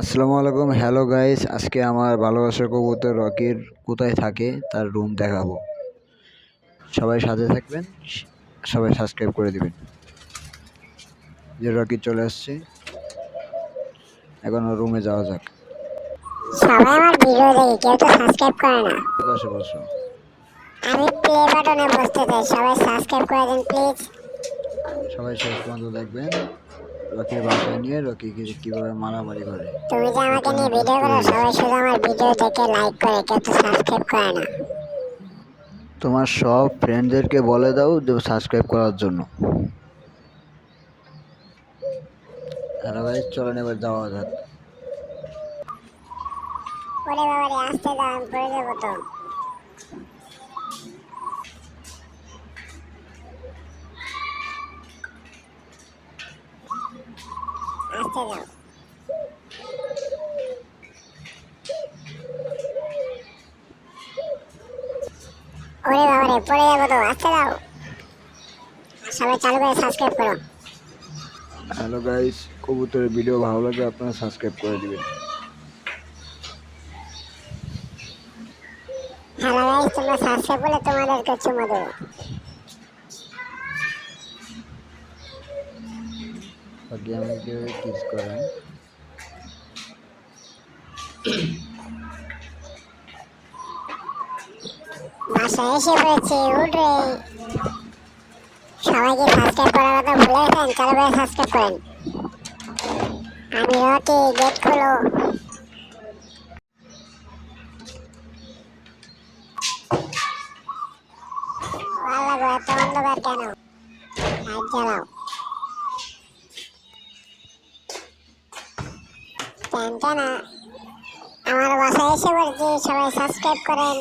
আসসালামু আলাইকুম, hello guys. আজকে আমার ভালোবাসার কবুতর রকির কোথায় থাকে তার রুম দেখাবো। সবাই সাথে থাকবেন, সবাই সাবস্ক্রাইব করে দিবেন। যে রকি চলে আসছে, এখন রুমে যাওয়া যাক। সবাই আমার ভিডিও দেখে কেউ তো সাবস্ক্রাইব করে না। বসো বসো। আমি প্লে বাটনে বসতে চাই, সবাই সাবস্ক্রাইব করে দিন প্লিজ। সবাই শেষ পর্যন্ত দেখবেন রকির বাসায় নিয়ে রকি কিভাবে মারামারি করে। তুমি যে আমাকে নিয়ে ভিডিও করো, সবাই শুধু আমার ভিডিও দেখে লাইক করে, কেউ তো সাবস্ক্রাইব করে না। তোমার সব ফ্রেন্ডদেরকে বলে দাও যে সাবস্ক্রাইব করার জন্য। হ্যালো গাইস, চলেন এবার যাওয়া যাক। ওরে বাবা রে, আসতে দাও, আমি পড়ে যাবো তো। আসতে দাও। ওরে বাবা রে, পড়ে যাবো তো, আসতে দাও। সবাই চালু করে সাবস্ক্রাইব করো। হ্যালো গাইস, কবুতরের ভিডিও ভালো লাগলে আপনারা সাবস্ক্রাইব করে দিবেন। হ্যালো গাইস, তোমরা সাবস্ক্রাইব করলে তোমাদেরকে চুমো দেবো। বাকি আমাকে কিস করেন। বাসায় এসে পড়েছে, উঠরে। সবাইকে সাবস্ক্রাইব করার কথা ভুলে গেছেন, চালু করে সাবস্ক্রাইব করেন। আমি রকি, গেট খোলো। ভালো লাগো, এত অন্ধকার কেন? লাইট জ্বালাও। টানা আমার বাসায় এসে পড়েছি, সবাই সাবস্ক্রাইব করেন।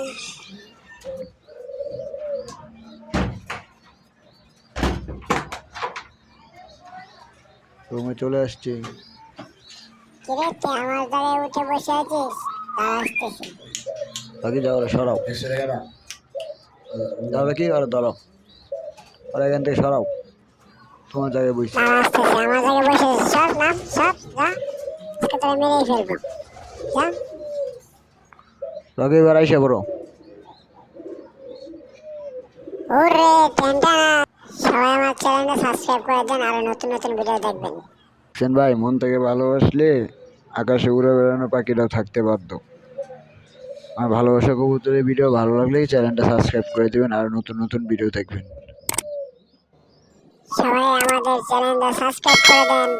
রুমে চলে আসছি। কিরে, তুই আমার জায়গায় উঠে বসে আছিস? দাঁড়া, আসতেছি। বাকি যাও, সরাও। যাবে কি আর ধরো, আর এখান থেকে সরাও। তোমার জায়গায় বসছি। দাঁড়া, আসতেছি। আমার জায়গায় বসে আছিস, সব নাম সব যা, আজকে তোরা মেরেই ফেলবো। যা। রকি এবার আইসা পড়ো। ওরে টানা, সবাই আমার চ্যানেলটা সাবস্ক্রাইব করে দেন, আরো নতুন নতুন ভিডিও দেখবেন। হোসেন ভাই, মন থেকে ভালোবাসলে আকাশে উড়ে বেড়ানো পাখিরাও থাকতে বাধ্য। আর ভালোবাসা কবুতরের ভিডিও ভালো লাগলে চ্যানেলটা সাবস্ক্রাইব করে দিবেন আর নতুন নতুন ভিডিও দেখবেন। সবাই আমাদের চ্যানেলটা সাবস্ক্রাইব করে দেন।